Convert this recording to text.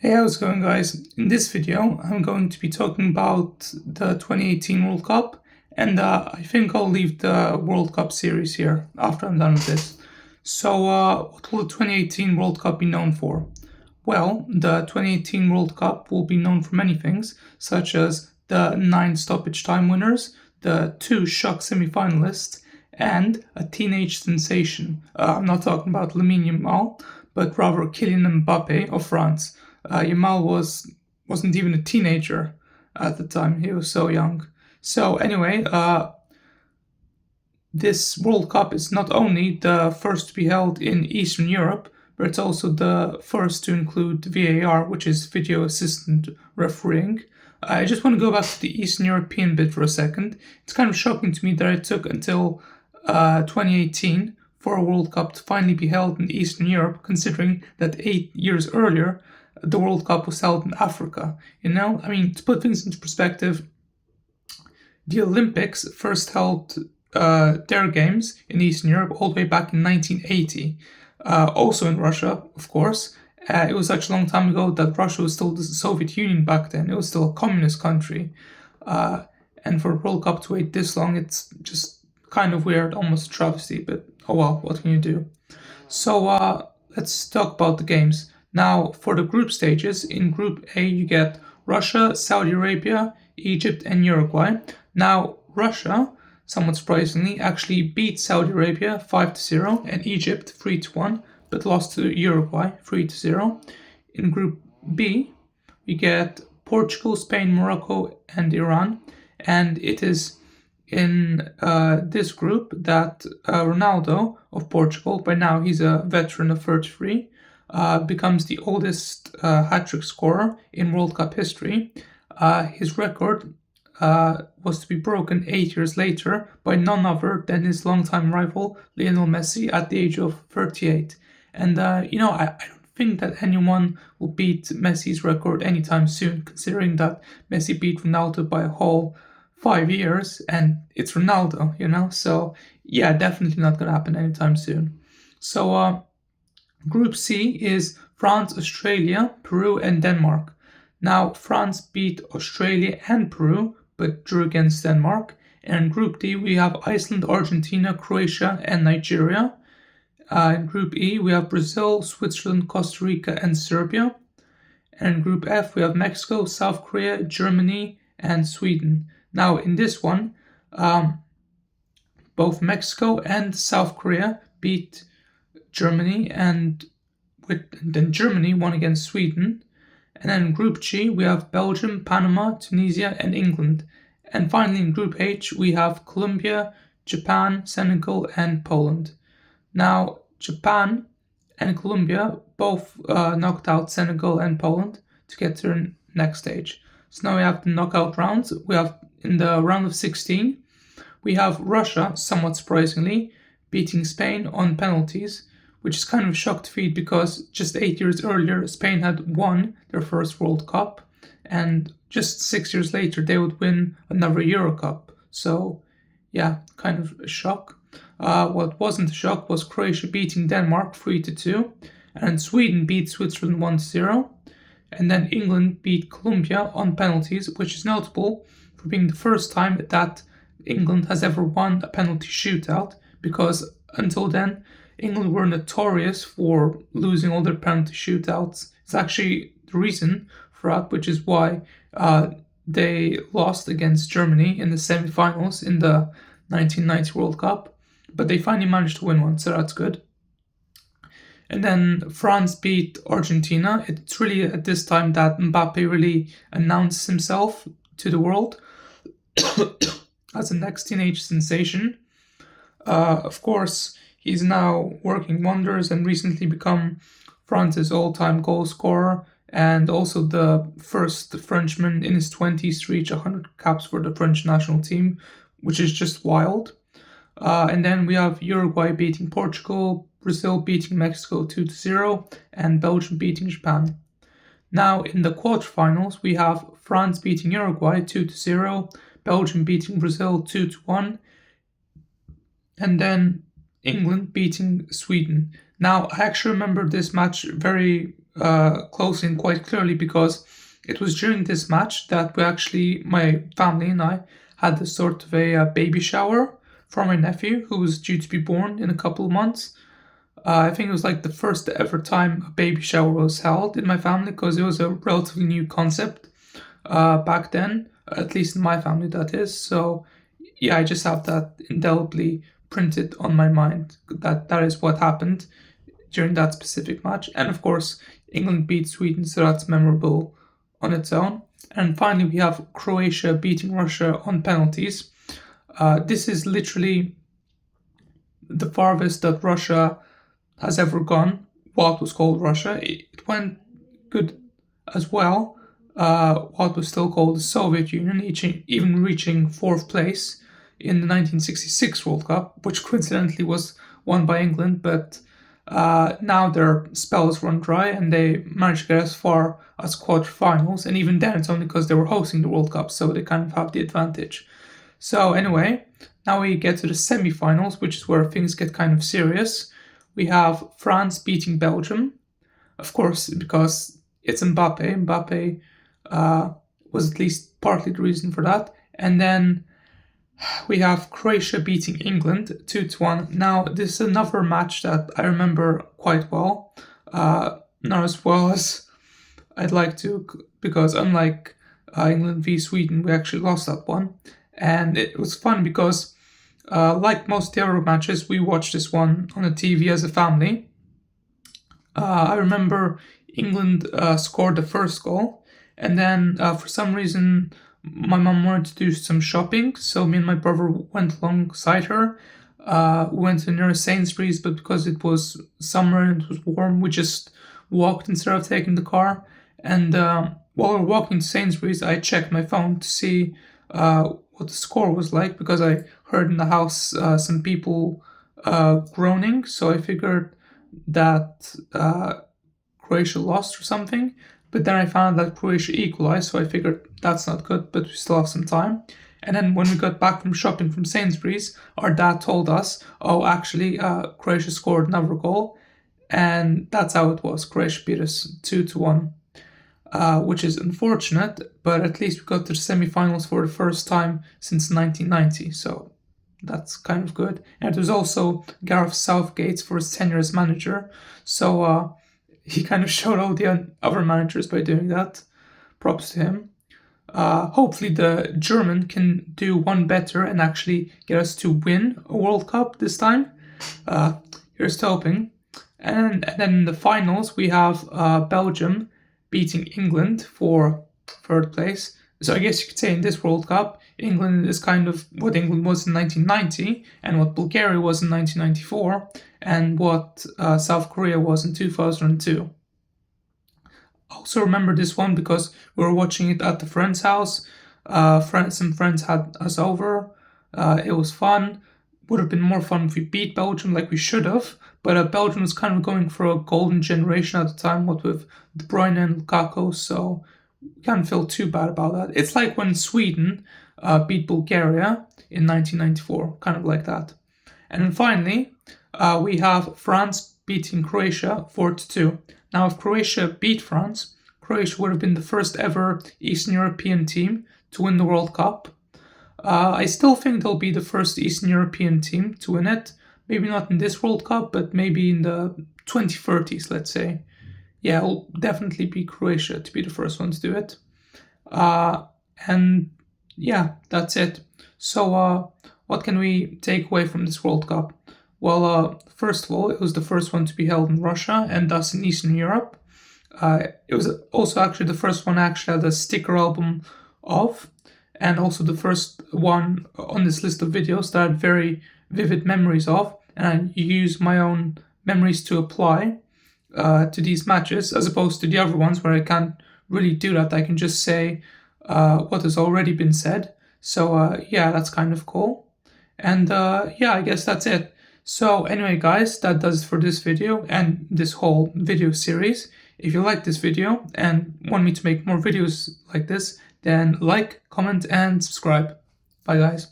Hey, how's it going, guys? In this video, I'm going to be talking about the 2018 World Cup, and I think I'll leave the World Cup series here after I'm done with this. So, what will the 2018 World Cup be known for? Well, the 2018 World Cup will be known for many things, such as the 9 stoppage time winners, the 2 shock semi-finalists, and a teenage sensation. I'm not talking about Lamine Yamal, but rather Kylian Mbappe of France. Yamal wasn't even a teenager at the time; he was so young. So anyway, this World Cup is not only the first to be held in Eastern Europe, but it's also the first to include VAR, which is video assistant refereeing. I just want to go back to the Eastern European bit for a second. It's kind of shocking to me that it took until 2018 for a World Cup to finally be held in Eastern Europe, considering that 8 years earlier the World Cup was held in Africa. I mean, to put things into perspective, the Olympics first held their games in Eastern Europe all the way back in 1980, also in Russia, of course. It was such a long time ago that Russia was still the Soviet Union back then. It was still a communist country. And for a World Cup to wait this long, it's just kind of weird, almost a travesty, but oh well, what can you do? So let's talk about the games. Now, for the group stages, in Group A, you get Russia, Saudi Arabia, Egypt, and Uruguay. Now, Russia, somewhat surprisingly, actually beat Saudi Arabia 5-0 and Egypt 3-1, but lost to Uruguay 3-0. In Group B, we get Portugal, Spain, Morocco, and Iran, and it is in this group that Ronaldo of Portugal, by now he's a veteran of 33, becomes the oldest hat-trick scorer in World Cup history. His record was to be broken 8 years later by none other than his longtime rival Lionel Messi at the age of 38. And I don't think that anyone will beat Messi's record anytime soon, considering that Messi beat Ronaldo by a whole 5 years, and it's Ronaldo. So yeah, definitely not gonna happen anytime soon. So Group C is France, Australia, Peru, and Denmark. Now, France beat Australia and Peru, but drew against Denmark. And in Group D, we have Iceland, Argentina, Croatia, and Nigeria. In Group E, we have Brazil, Switzerland, Costa Rica, and Serbia. And in Group F, we have Mexico, South Korea, Germany, and Sweden. Now, in this one, both Mexico and South Korea beat Germany, and then Germany won against Sweden. And then in Group G, we have Belgium, Panama, Tunisia, and England. And finally, in Group H, we have Colombia, Japan, Senegal, and Poland. Now, Japan and Colombia both knocked out Senegal and Poland to get to the next stage. So now we have the knockout rounds. We have in the round of 16, we have Russia, somewhat surprisingly, beating Spain on penalties, which is kind of a shock defeat because just 8 years earlier, Spain had won their first World Cup, and just 6 years later, they would win another Euro Cup. So, yeah, kind of a shock. What wasn't a shock was Croatia beating Denmark 3-2, and Sweden beat Switzerland 1-0, and then England beat Colombia on penalties, which is notable for being the first time that England has ever won a penalty shootout, because until then, England were notorious for losing all their penalty shootouts. It's actually the reason for that, which is why they lost against Germany in the semi-finals in the 1990 World Cup, but they finally managed to win one, so that's good. And then France beat Argentina. It's really at this time that Mbappe really announced himself to the world as the next teenage sensation. Of course, he's now working wonders and recently become France's all-time goal scorer and also the first Frenchman in his 20s to reach 100 caps for the French national team, which is just wild. And then we have Uruguay beating Portugal, Brazil beating Mexico 2-0, and Belgium beating Japan. Now, in the quarterfinals, we have France beating Uruguay 2-0, Belgium beating Brazil 2-1, and then England beating Sweden. Now, I actually remember this match very closely and quite clearly because it was during this match that my family and I, had this sort of a baby shower for my nephew who was due to be born in a couple of months. I think it was like the first ever time a baby shower was held in my family because it was a relatively new concept back then, at least in my family, that is. So, yeah, I just have that indelibly printed on my mind that is what happened during that specific match. And of course, England beat Sweden, so that's memorable on its own. And finally, we have Croatia beating Russia on penalties. This is literally the farthest that Russia has ever gone while it was called Russia. It went good as well, what was still called the Soviet Union, even reaching fourth place in the 1966 World Cup, which coincidentally was won by England, but now their spells run dry and they managed to get as far as quarterfinals, and even then it's only because they were hosting the World Cup, so they kind of have the advantage. So anyway, now we get to the semi-finals, which is where things get kind of serious. We have France beating Belgium, of course, because it's Mbappe. Mbappe was at least partly the reason for that. And then we have Croatia beating England 2-1. Now, this is another match that I remember quite well. Not as well as I'd like to, because unlike England v Sweden, we actually lost that one. And it was fun because, like most of the other matches, we watched this one on the TV as a family. I remember England scored the first goal, and then for some reason my mom wanted to do some shopping, so me and my brother went alongside her. We went to near Sainsbury's, but because it was summer and it was warm, we just walked instead of taking the car. And while we were walking to Sainsbury's, I checked my phone to see what the score was like, because I heard in the house some people groaning, so I figured that Croatia lost or something. But then I found that Croatia equalized, so I figured that's not good, but we still have some time. And then when we got back from shopping from Sainsbury's, our dad told us, oh, actually, Croatia scored another goal. And that's how it was. Croatia beat us 2-1, which is unfortunate, but at least we got to the semi-finals for the first time since 1990, so that's kind of good. And it was also Gareth Southgate's first tenure as manager, so he kind of showed all the other managers by doing that. Props to him. Hopefully the German can do one better and actually get us to win a World Cup this time. Here's to hoping. And then in the finals, we have Belgium beating England for third place. So I guess you could say in this World Cup, England is kind of what England was in 1990 and what Bulgaria was in 1994 and what South Korea was in 2002. I also remember this one because we were watching it at the friend's house. Some friends had us over. It was fun. Would have been more fun if we beat Belgium like we should have, but Belgium was kind of going for a golden generation at the time, what with De Bruyne and Lukaku, so we can't feel too bad about that. It's like when Sweden beat Bulgaria in 1994, kind of like that. And then finally, we have France beating Croatia 4-2. Now, if Croatia beat France, Croatia would have been the first ever Eastern European team to win the World Cup. I still think they'll be the first Eastern European team to win it. Maybe not in this World Cup, but maybe in the 2030s, let's say. Yeah, it'll definitely be Croatia to be the first one to do it. And yeah, that's it. So what can we take away from this World Cup? Well, first of all, it was the first one to be held in Russia and thus in Eastern Europe. It was also actually the first one I actually had a sticker album of, and also the first one on this list of videos that I had very vivid memories of, and I use my own memories to apply to these matches, as opposed to the other ones where I can't really do that. I can just say what has already been said. So yeah, that's kind of cool. And yeah, I guess that's it. So anyway, guys, that does it for this video and this whole video series. If you like this video and want me to make more videos like this, then like, comment, and subscribe. Bye, guys.